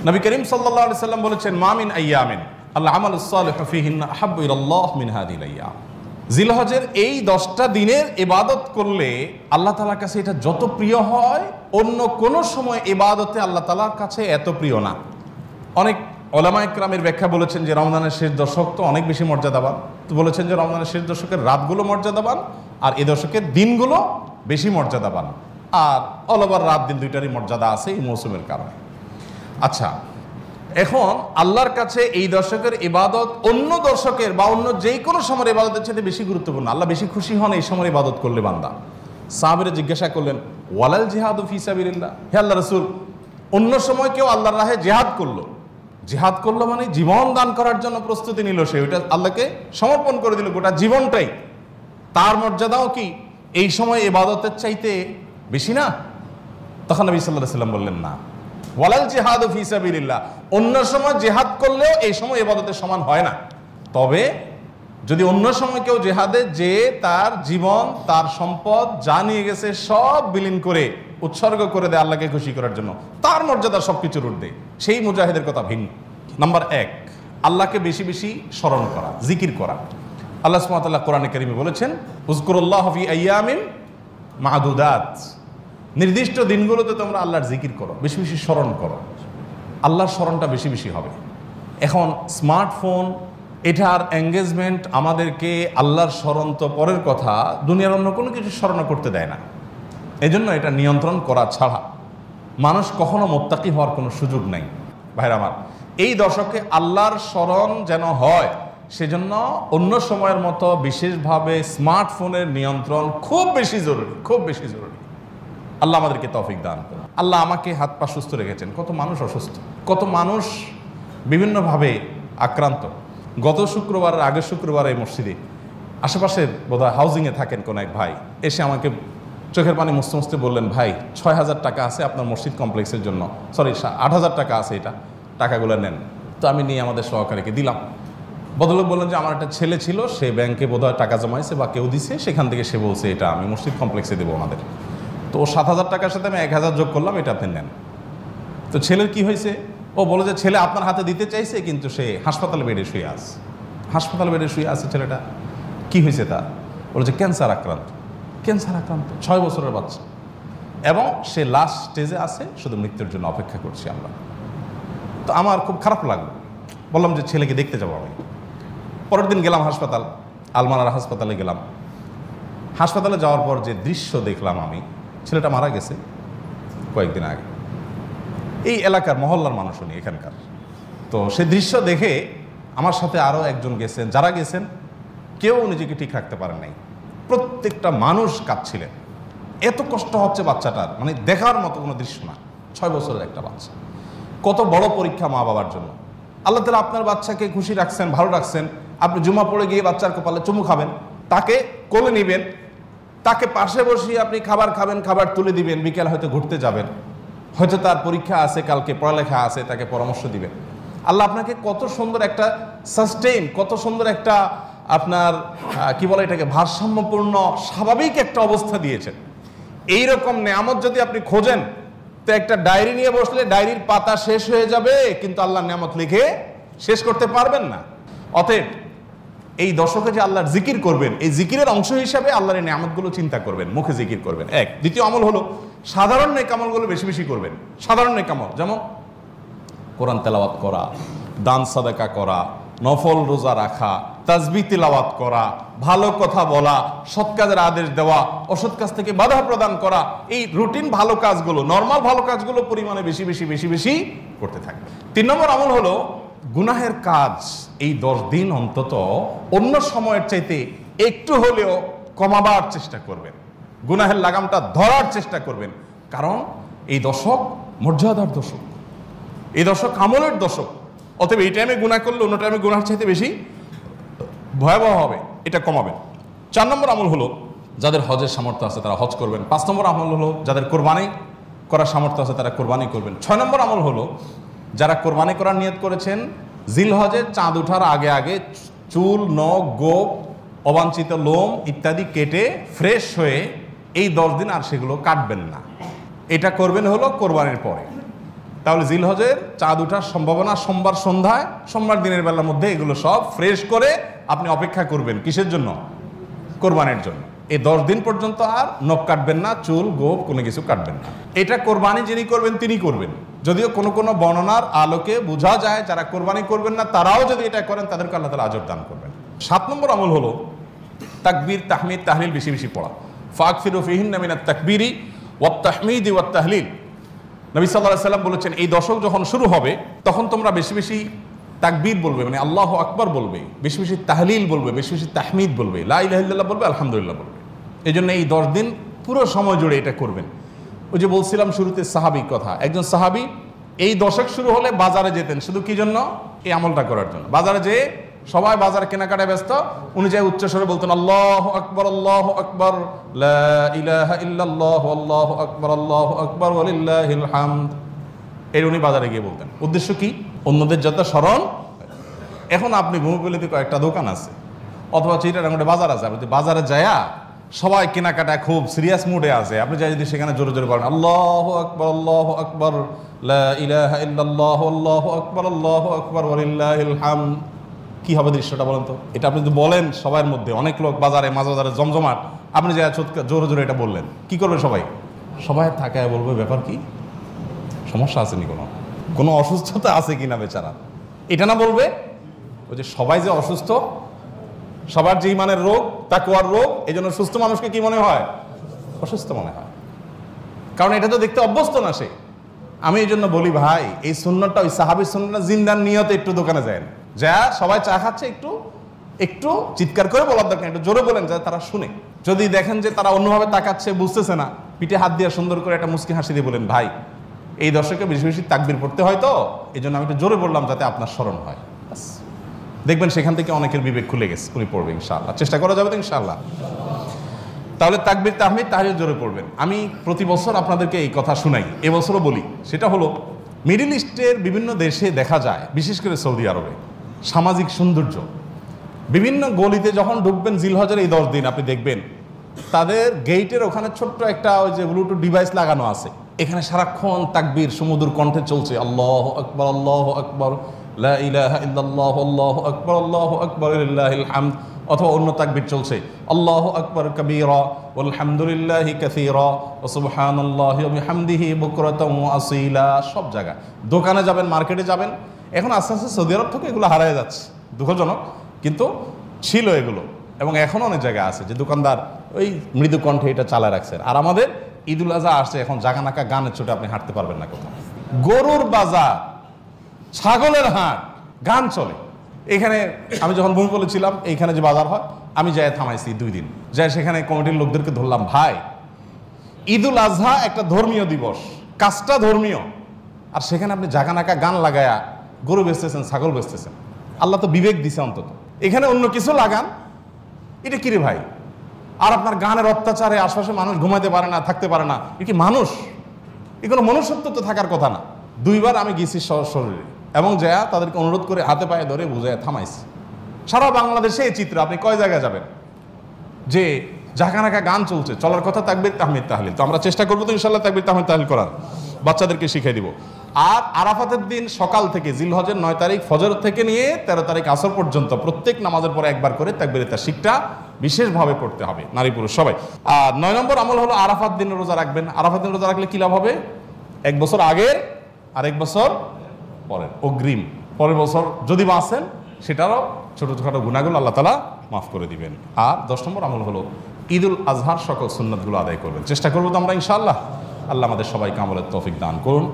নবী করিম সাল্লাল্লাহু আলাইহি সাল্লাম বলেছেন, মা মিন আইয়ামিন আল আমালুস সালিহু ফীহিন্না আহাব্বু ইলাল্লাহ মিন হাযিহিল আইয়াম। জিলহজের এই 10টা দিনের ইবাদত করলে আল্লাহ তাআলার কাছে এটা যত প্রিয় হয়, অন্য কোনো সময় ইবাদতে আল্লাহ তাআলার কাছে এত প্রিয় না। অনেক উলামায়ে কেরামের ব্যাখ্যা বলেছেন যে রমজানের শেষ দশক তো অনেক বেশি মর্যাদাবান। তো বলেছেন যে রমজানের শেষ দশকের রাতগুলো মর্যাদাবান, আর এ দশকের দিনগুলো বেশি মর্যাদাবান। আর অল ওভার রাত দিন দুইটারই মর্যাদা আছে এই মৌসুমের কারণে। আচ্ছা, এখন আল্লাহর কাছে এই দশকের ইবাদত অন্য দশকের বা অন্য যে কোনো সময়ের ইবাদতের চাইতে বেশি গুরুত্বপূর্ণ। আল্লাহ বেশি খুশি হন এই সময় ইবাদত করলে বান্দা। সাহাবীরা জিজ্ঞাসা করলেন, ওয়ালাল জিহাদু ফি সাবিলিল্লাহ, হে আল্লাহ রাসূল, অন্য সময় কেউ আল্লাহর রাহে জিহাদ করলো, জিহাদ করলো মানে জীবন দান করার জন্য প্রস্তুতি নিল, সে ওইটা আল্লাহকে সমর্পণ করে দিল গোটা জীবনটাই, তার মর্যাদাও কি এই সময় ইবাদতের চাইতে বেশি না? তখন নবী সাল্লাল্লাহু আলাইহি ওয়াসাল্লাম বললেন, না, ওয়ালাল জিহাদু ফি সাবিলিল্লাহ, অন্য সময় জিহাদ করলেও এই সময় ইবাদতের সমান হয় না। তবে যদি অন্য সময় কেউ জিহাদে যে তার জীবন তার সম্পদ যা নিয়ে গেছে সব বিলীন করে উৎসর্গ করে দেয় আল্লাহকে খুশি করার জন্য, তার মর্যাদা সবকিছুর ঊর্ধ্বে, সেই মুজাহিদের কথা ভিন্ন। নাম্বার 1, আল্লাহকে বেশি বেশি স্মরণ করা, জিকির করা। আল্লাহ সুবহানাহু ওয়া তাআলা কোরআনে কারীমে বলেছেন, উযকুরুল্লাহ ফি আইয়ামিন মা'দুদাত, নির্দিষ্ট দিনগুলোতে তোমরা আল্লাহর জিকির করো, বেশি বেশি স্মরণ করো, আল্লাহর স্মরণটা বেশি বেশি হবে। এখন স্মার্টফোন, এটার এঙ্গেজমেন্ট আমাদেরকে আল্লাহর স্মরণ তো পরের কথা, দুনিয়ার অন্য কোনো কিছু স্মরণ করতে দেয় না। এজন্য এটা নিয়ন্ত্রণ করা ছাড়া মানুষ কখনো মুত্তাকি হওয়ার কোনো সুযোগ নাই। ভাইরা আমার, এই দশকে আল্লাহর স্মরণ যেন হয়, সেজন্য অন্য সময়ের মতো বিশেষভাবে স্মার্টফোনের নিয়ন্ত্রণ খুব বেশি জরুরি, খুব বেশি জরুরি। আল্লাহ আমাদেরকে তৌফিক দান করুন। আল্লাহ আমাকে হাত পা সুস্থ রেখেছেন, কত মানুষ অসুস্থ, কত মানুষ বিভিন্নভাবে আক্রান্ত। গত শুক্রবার, আগের শুক্রবার এই মসজিদে আশেপাশের বোধহয় হাউজিংয়ে থাকেন কোন এক ভাই এসে আমাকে চোখের পানি মুছতে মুছতে বললেন, ভাই 6,000 টাকা আছে আপনার মসজিদ কমপ্লেক্সের জন্য, সরি 8,000 টাকা আছে, এটা টাকাগুলো নেন। তো আমি নিয়ে আমাদের সহকারীকে দিলাম। ভদ্রলোক বললেন যে আমার একটা ছেলে ছিল, সে ব্যাংকে বোধহয় টাকা জমাইছে বা কেউ দিছে, সেখান থেকে সে বলছে এটা আমি মসজিদ কমপ্লেক্সে দেবো ওনাদের। তো 7,000 টাকার সাথে আমি 1,000 যোগ করলাম, এটা আপনি নেন। তো ছেলের কি হয়েছে? ও বলে যে ছেলে আপনার হাতে দিতে চাইছে, কিন্তু সে হাসপাতালে বেডে শুয়ে আছে। হাসপাতালে বেডে শুয়ে আছে ছেলেটা। কি হয়েছে তার? বলে যে ক্যান্সার আক্রান্ত। ক্যান্সার আক্রান্ত, 6 বছরের বাচ্চা, এবং সে লাস্ট স্টেজে আছে, শুধু মৃত্যুর জন্য অপেক্ষা করছি আমরা। তো আমার খুব খারাপ লাগলো, বললাম যে ছেলেকে দেখতে যাবো আমি। পরের দিন গেলাম হাসপাতাল, আলমারার হাসপাতালে গেলাম। হাসপাতালে যাওয়ার পর যে দৃশ্য দেখলাম আমি, ছেলেটা মারা গেছে কয়েকদিন আগে। এই এলাকার মহল্লার মানুষ উনি এখানকার। তো সে দৃশ্য দেখে আমার সাথে আরও একজন গেছেন, যারা গেছেন কেউ নিজেকে ঠিক রাখতে পারেন নাই। প্রত্যেকটা মানুষ কাঁদছিলেন, এত কষ্ট হচ্ছে বাচ্চাটার, মানে দেখার মতো কোনো দৃশ্য না। 6 বছরের একটা বাচ্চা, কত বড় পরীক্ষা মা বাবার জন্য। আল্লাহ তাআলা আপনার বাচ্চাকে খুশি রাখছেন, ভালো রাখছেন, আপনি জুমা পড়ে গিয়ে বাচ্চার কপালে চুমু খাবেন, তাকে কোলে নেবেন, তাকে পাশে বসিয়ে আপনি খাবার খাবেন, খাবার তুলে দিবেন, বিকেল হয়তো ঘুরতে যাবেন, হয়তো তার পরীক্ষা আছে, কালকে পড়ালেখা আছে, তাকে পরামর্শ দিবেন। আল্লাহ আপনাকে কত সুন্দর একটা সাস্টেইন, কত সুন্দর একটা আপনার কি বলে এটাকে, ভারসাম্যপূর্ণ স্বাভাবিক একটা অবস্থা দিয়েছেন। এইরকম নেয়ামত যদি আপনি খোঁজেন, তো একটা ডায়েরি নিয়ে বসলে ডায়েরির পাতা শেষ হয়ে যাবে, কিন্তু আল্লাহর নেয়ামত লিখে শেষ করতে পারবেন না। অতএব এই দশকে যে আল্লাহর জিকির করবেন, এই জিকিরের অংশ হিসাবে আল্লাহর এই নেয়ামতগুলো চিন্তা করবেন, মুখে জিকির করবেন। এক। দ্বিতীয় আমল হলো সাধারণ নেক আমলগুলো বেশি বেশি করবেন। সাধারণ নেক আমল যেমন কোরআন তেলাওয়াত করা, দান সাদাকা করা, নফল রোজা রাখা, তাসবিহ তিলাওয়াত করা, ভালো কথা বলা, সৎ কাজের আদেশ দেওয়া, অসৎ কাজ থেকে বাধা প্রদান করা, এই রুটিন ভালো কাজগুলো, নর্মাল ভালো কাজগুলো পরিমাণে বেশি বেশি বেশি বেশি করতে থাকবে। 3 নম্বর আমল হলো গুনাহের কাজ এই 10 দিন অন্তত অন্য সময়ের চাইতে একটু হলেও কমাবার চেষ্টা করবেন, গুনাহের লাগামটা ধরার চেষ্টা করবেন। কারণ এই দশক মর্যাদার দশক, এই দশক আমলের দশক। অতএব এই টাইমে গুনাহ করলে অন্য টাইমে গুনাহের চাইতে বেশি ভয়াবহ হবে, এটা কমাবেন। 4 নম্বর আমল হলো যাদের হজের সামর্থ্য আছে তারা হজ করবেন। 5 নম্বর আমল হলো যাদের কোরবানি করার সামর্থ্য আছে তারা কোরবানি করবেন। 6 নম্বর আমল হলো যারা কোরবানি করার নিয়ত করেছেন, জিলহজের চাঁদ ওঠার আগে আগে চুল, নখ, গোপ, অবাঞ্ছিত লোম ইত্যাদি কেটে ফ্রেশ হয়ে এই 10 দিন আর সেগুলো কাটবেন না। এটা করবেন হলো কোরবানির পরে। তাহলে জিলহজের চাঁদ ওঠার সম্ভাবনা সোমবার সন্ধ্যায়, সোমবার দিনের বেলার মধ্যে এগুলো সব ফ্রেশ করে আপনি অপেক্ষা করবেন কিসের জন্য? কোরবানির জন্য। এই 10 দিন পর্যন্ত আর নখ কাটবেন না, চুল গোপ কোনো কিছু কাটবেন না। এটা কোরবানি যিনি করবেন তিনি করবেন। যদিও কোনো কোনো বর্ণনার আলোকে বোঝা যায় যারা কোরবানি করবেন না তারাও যদি এটা করেন তাদেরকে আল্লাহ তাআলা আজর দান করবেন। 7 নম্বর আমল হলো তাকবীর, তাহমিদ, তাহলিল বেশি বেশি পড়া। ফাকফিরু ফিহিন্না মিনাত তাকবীরি ওয়াত তাহমিদি ওয়াত তাহলিল। নবী সাল্লাল্লাহু আলাইহি সাল্লাম বলেছেন এই দশক যখন শুরু হবে তখন তোমরা বেশি বেশি তাকবীর বলবে, মানে আল্লাহু আকবার বলবে, বেশি বেশি তাহলিল বলবে, বেশি বেশি তাহমিদ বলবে, লা ইলাহা ইল্লাল্লাহ বলবে, আলহামদুলিল্লাহ বলবে। এই জন্য এই 10 দিন পুরো সময় জুড়ে এটা করবেন। ওই যে বলছিলাম শুরুতে সাহাবীর কথা, একজন সাহাবী এই দশক শুরু হলে বাজারে যেতেন শুধু কি জন্য? এই আমলটা করার জন্য। বাজারে যেয়ে সবাই বাজার কেনাকাটায় ব্যস্ত, উনি যাই উচ্চস্বরে বলতেন আল্লাহু আকবার, আল্লাহু আকবার, লা ইলাহা ইল্লাল্লাহু, আল্লাহু আকবার, আল্লাহু আকবার, ওয়ালিল্লাহিল হামদ। এর উনি বাজারে গিয়ে বলতেন। উদ্দেশ্য কি? অন্যদের যাতে স্মরণ। এখন আপনি ভূমিপল্লীতে কয়েকটা দোকান আছে অথবা চিটাগাঙ্গে বাজার আছে, আপনি বাজারে যায়া সবাই কেনাকাটায় খুব সিরিয়াস মুডে আছে, আপনি যাই যদি সেখানে জোরে জোরে বলেন আল্লাহু আকবার, আল্লাহু আকবার, লা ইলাহা ইল্লাল্লাহু, আল্লাহু আকবার, আল্লাহু আকবার, ওয়ালিল্লাহিল হামদ, কি হবে দৃশ্যটা বলেন তো? এটা আপনি যদি বলেন সবার মধ্যে, অনেক লোক বাজারে, মাঝ বাজারে জমজমাট, আপনি যা জোরে জোরে এটা বললেন, কি করবে সবাই? সবাই তাকায় বলবে ব্যাপার কি, সমস্যা আসেনি, কোনো অসুস্থতা আছে কিনা বেচারা, এটা না বলবে। ওই যে সবাই যে অসুস্থ, সবার যে ইমানের রোগ, তাকওয়ার রোগ, এই জন্য সুস্থ মানুষকে কি মনে হয়? অসুস্থ মনে হয়, কারণ এটা তো দেখতে অভ্যস্ত না সে। আমি এই জন্য বলি ভাই, এই সুন্নতটা ওই সাহাবীর সুন্নতটা জিন্দার নিয়তে একটু দোকানে যায়, যা সবাই চা খাচ্ছে একটু একটু চিৎকার করে বলার দরকার, একটু জোরে বলেন যাতে তারা শুনে। যদি দেখেন যে তারা অন্যভাবে তাকাচ্ছে, বুঝতেছে না, পিঠে হাত দিয়ে সুন্দর করে একটা মুস্কি হাসি দিয়ে বলেন ভাই এই দর্শকে বেশি বেশি তাকবীর পড়তে হয়, তো এই জন্য আমি একটু জোরে বললাম যাতে আপনার স্মরণ হয়। দেখবেন সেখান থেকে অনেকের বিবেক খুলে গেছে, উনি পড়বে ইনশাআল্লাহ। চেষ্টা করা যাবে তো ইনশাআল্লাহ। তাহলে তাকবীর, তাহমিদ, তাহলিল জোরে পড়বেন। আমি প্রতি বছর আপনাদেরকে এই কথা শুনাই, এবছরও বলি। সেটা হলো মিডল ইস্টের বিভিন্ন দেশে দেখা যায়, বিশেষ করে সৌদি আরবে, সামাজিক সৌন্দর্য। বিভিন্ন গলিতে যখন ঢুকবেন জিলহজের এই 10 দিন আপনি দেখবেন তাদের গেইটের ওখানে ছোট্ট একটা ওই যে ব্লুটুথ ডিভাইস লাগানো আছে, এখানে সারাক্ষণ তাকবীর সুমধুর কণ্ঠে চলছে, আল্লাহু আকবার, আল্লাহু আকবার, লা ইলাহা ইল্লাল্লাহু, আল্লাহু আকবার, আল্লাহু আকবার, লিল্লাহিল হামদ। অথবা অন্য তাকবীর চলছে, আল্লাহু আকবার কাবীরা ওয়ালহামদুলিল্লাহি কাসীরা ওয়া সুবহানাল্লাহি ওয়া বিহামদিহি বুকরাতান ওয়া আসীলা। সব জায়গায়, দোকানে যাবেন, মার্কেটে যাবেন, এখন আস্তে আস্তে সৌদি আরব থেকে এগুলো হারিয়ে যাচ্ছে, দুঃখজনক, কিন্তু ছিল এগুলো। এবং এখনও অনেক জায়গায় আছে যে দোকানদার ওই মৃদু কণ্ঠে এটা চালায় রাখছে। আর আমাদের ঈদুল আজহা আসছে, এখন জাগানাকা গানের চোটে আপনি হাঁটতে পারবেন না কোথাও। গরুর বাজার, ছাগলের হাট, গান চলে। এখানে আমি যখন ভূমিপল্লী ছিলাম, এইখানে যে বাজার হয়, আমি যাই থামাইছি 2 দিন, যাই সেখানে কমিটির লোকদেরকে ধরলাম, ভাই ঈদুল আজহা একটা ধর্মীয় দিবস, কাজটা ধর্মীয়, আর সেখানে আপনি জাগানাকা গান লাগায়া গরু বেচতেছেন, ছাগল বেচতেছেন। আল্লাহ তো বিবেক দিছে অন্তত, এখানে অন্য কিছু লাগান, এটা কিরে ভাই? আর আপনার গানের অত্যাচারে আশপাশে মানুষ ঘুমাতে পারে না, থাকতে পারে না, এ কি মানুষ? এ কোনো মনুষ্যত্ব তো থাকার কথা না। 2 বার আমি গেছি শরীরে, এবং যা তাদেরকে অনুরোধ করে হাতে পায়ে ধরে বুঝায় থামাইছি। সারা বাংলাদেশে এই চিত্র, আপনি কয় জায়গায় যাবেন যে জাকানাকা গান চলছে, চলার কথা তাকবীর, তাহমিদ, তাহলিল। তো আমরা চেষ্টা করবো তো ইনশাআল্লাহ তাকবীর, তাহমিদ, তাহলিল করার, বাচ্চাদেরকে শিখিয়ে দিব। আর আরাফাতের দিন সকাল থেকে, জিলহজের 9 তারিখ ফজর থেকে নিয়ে 13 তারিখ আসর পর্যন্ত প্রত্যেক নামাজের পরে একবার করে তাকবীরে তাশরিকটা বিশেষভাবে পড়তে হবে, নারী পুরুষ সবাই। আর 9 নম্বর আমল হলো আরাফাত দিনে রোজা রাখবেন। আরাফাত দিনে রোজা রাখলে কি লাভ হবে? 1 বছর আগের আর 1 বছর পরের অগ্রিম, পরের বছর যদি বাঁচেন সেটারও ছোটোখাটো গুনাহগুলো আল্লাহ তাআলা মাফ করে দিবেন। আর 10 নম্বর আমল হলো ঈদুল আজহার সকল সুন্নাতগুলো আদায় করবেন। চেষ্টা করবো তো আমরা ইনশাআল্লাহ। আল্লাহ আমাদের সবাইকে আমলের তৌফিক দান করুন।